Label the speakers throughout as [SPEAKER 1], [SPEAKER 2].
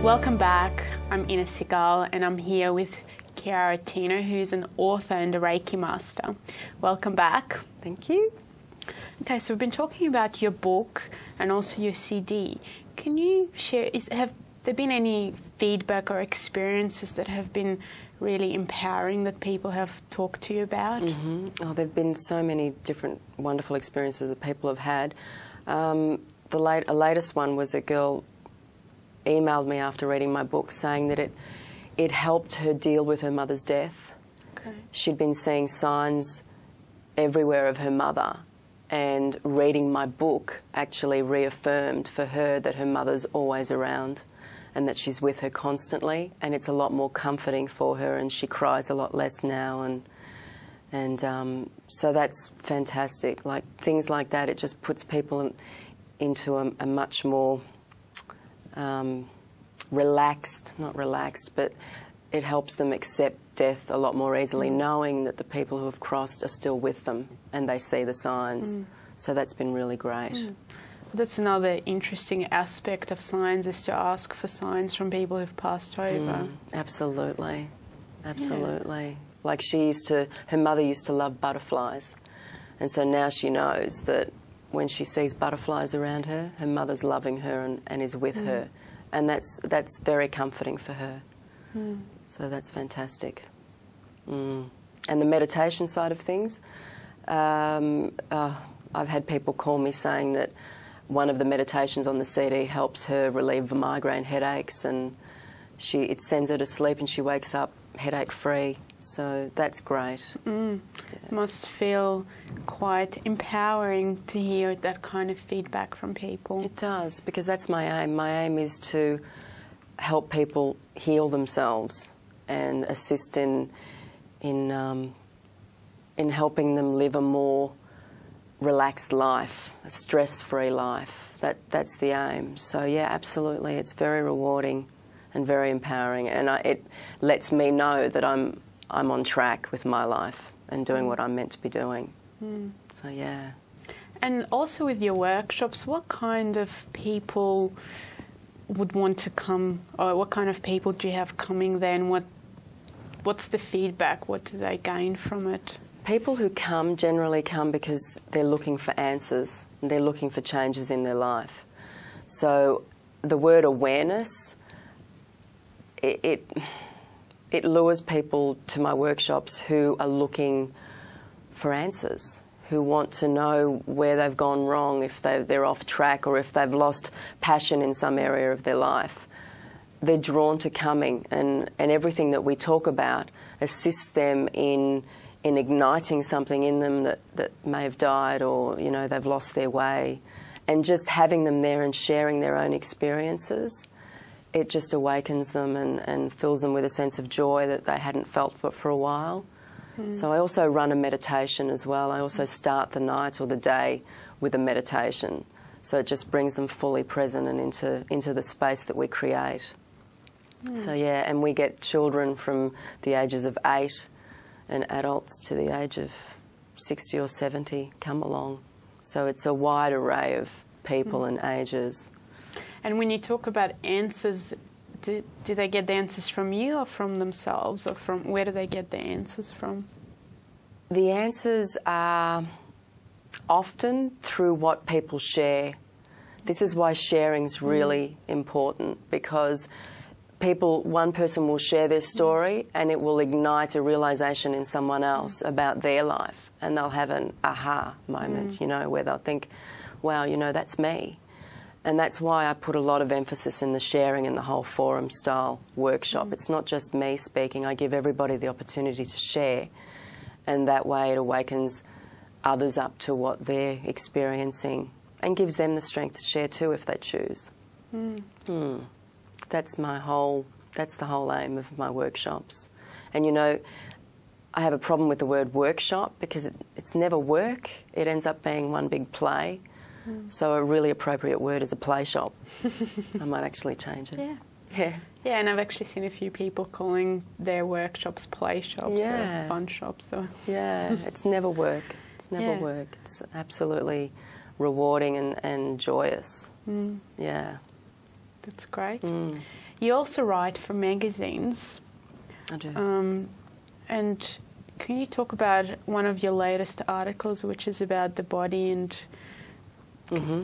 [SPEAKER 1] Welcome back. I'm Ina Sigal and I'm here with Chiara Tino, who's an author and a Reiki master. Welcome back.
[SPEAKER 2] Thank you.
[SPEAKER 1] Okay, so we've been talking about your book and also your CD. Can you share, have there been any feedback or experiences that have been really empowering that people have talked to you about?
[SPEAKER 2] Mm-hmm. Oh, there have been so many different wonderful experiences that people have had. The latest one was a girl emailed me after reading my book saying that it helped her deal with her mother's death.
[SPEAKER 1] Okay.
[SPEAKER 2] She'd been seeing signs everywhere of her mother, and reading my book actually reaffirmed for her that her mother's always around and that she's with her constantly, and it's a lot more comforting for her, and she cries a lot less now, and so that's fantastic. Like things like that, it just puts people into a much more not relaxed, but it helps them accept death a lot more easily, knowing that the people who have crossed are still with them and they see the signs. So that's been really great.
[SPEAKER 1] That's another interesting aspect of signs, is to ask for signs from people who've passed over.
[SPEAKER 2] Absolutely. Absolutely. Yeah. Like her mother used to love butterflies, and so now she knows that when she sees butterflies around her, her mother's loving her and is with her. And that's very comforting for her. So that's fantastic. And the meditation side of things, I've had people call me saying that one of the meditations on the CD helps her relieve the migraine headaches, and it sends her to sleep and she wakes up headache-free. So that's great.
[SPEAKER 1] It must feel quite empowering to hear that kind of feedback from people.
[SPEAKER 2] It does, because that's my aim. My aim is to help people heal themselves and assist in helping them live a more relaxed life, a stress-free life. That's the aim. So yeah, absolutely, it's very rewarding and very empowering, and it lets me know that I'm on track with my life and doing what I'm meant to be doing. So yeah.
[SPEAKER 1] And also with your workshops, what kind of people would want to come, or what kind of people do you have coming then? What's the feedback? What do they gain from it?
[SPEAKER 2] People who come generally come because they're looking for answers and they're looking for changes in their life. So the word awareness, it lures people to my workshops who are looking for answers, who want to know where they've gone wrong, if they're off track, or if they've lost passion in some area of their life. They're drawn to coming, and everything that we talk about assists them in igniting something in them that may have died, or they've lost their way. And just having them there and sharing their own experiences, it just awakens them and fills them with a sense of joy that they hadn't felt for a while. So I also run a meditation as well. I also start the night or the day with a meditation. So it just brings them fully present and into the space that we create. So yeah, and we get children from the ages of 8 and adults to the age of 60 or 70 come along. So it's a wide array of people and ages.
[SPEAKER 1] And when you talk about answers, do they get the answers from you or from themselves, or where do they get the answers from?
[SPEAKER 2] The answers are often through what people share. This is why sharing's really important, because one person will share their story and it will ignite a realisation in someone else about their life, and they'll have an aha moment, where they'll think, wow, that's me. And that's why I put a lot of emphasis in the sharing and the whole forum-style workshop. It's not just me speaking. I give everybody the opportunity to share, and that way it awakens others up to what they're experiencing and gives them the strength to share too if they choose. That's the whole aim of my workshops. And I have a problem with the word workshop because it's never work. It ends up being one big play. So a really appropriate word is a play shop. I might actually change it.
[SPEAKER 1] Yeah, and I've actually seen a few people calling their workshops play shops or fun shops. So.
[SPEAKER 2] Yeah, it's never work. It's never work. It's absolutely rewarding and joyous. Yeah.
[SPEAKER 1] That's great. you also write for magazines.
[SPEAKER 2] I do.
[SPEAKER 1] And can you talk about one of your latest articles, which is about the body, and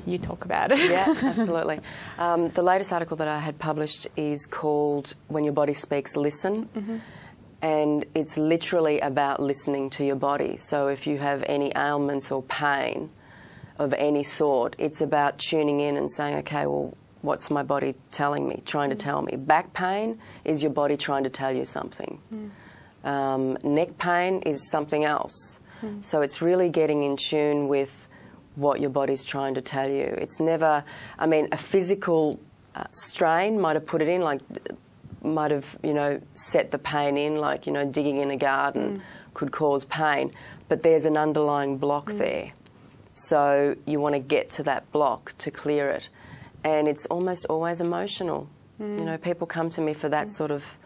[SPEAKER 1] you talk about it?
[SPEAKER 2] Yeah, absolutely. The latest article that I had published is called When Your Body Speaks, Listen. And it's literally about listening to your body. So if you have any ailments or pain of any sort, it's about tuning in and saying, okay, well, what's my body telling me, trying to tell me? Back pain is your body trying to tell you something. Neck pain is something else. So it's really getting in tune with what your body's trying to tell you. It's never, I mean, a physical strain might have put it in, like might have, you know, set the pain in, like, you know, digging in a garden could cause pain, but there's an underlying block there. So you want to get to that block to clear it. And it's almost always emotional. You know, people come to me for that sort of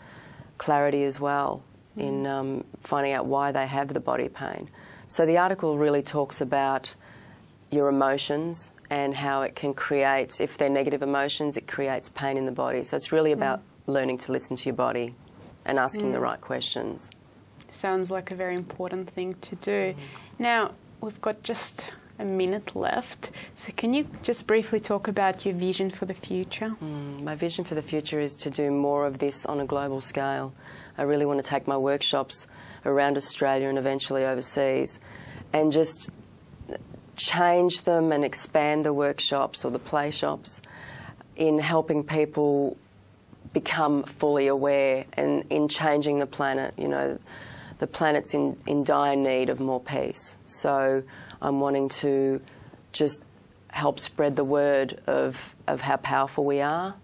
[SPEAKER 2] clarity as well in finding out why they have the body pain. So the article really talks about your emotions and how it can create, if they're negative emotions, it creates pain in the body. So it's really about learning to listen to your body and asking the right questions.
[SPEAKER 1] Sounds like a very important thing to do. Now, we've got just a minute left, so can you just briefly talk about your vision for the future?
[SPEAKER 2] My vision for the future is to do more of this on a global scale. I really want to take my workshops around Australia and eventually overseas and just change them and expand the workshops or the play shops in helping people become fully aware and in changing the planet. You know, the planet's in dire need of more peace. So I'm wanting to just help spread the word of how powerful we are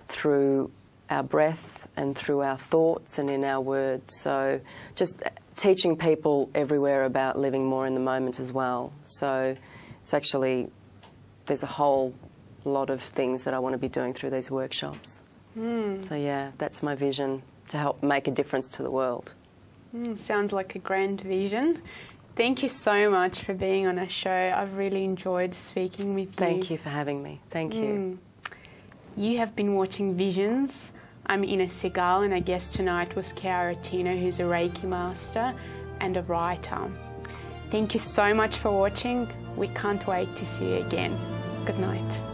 [SPEAKER 2] through our breath and through our thoughts and in our words. So just teaching people everywhere about living more in the moment as well. So it's actually, there's a whole lot of things that I want to be doing through these workshops. So yeah, that's my vision, to help make a difference to the world.
[SPEAKER 1] Sounds like a grand vision. Thank you so much for being on our show. I've really enjoyed speaking with you.
[SPEAKER 2] Thank you for having me. Thank you.
[SPEAKER 1] You have been watching Visions. I'm Ina Segal, and our guest tonight was Chiara Tino, who's a Reiki master and a writer. Thank you so much for watching. We can't wait to see you again. Good night.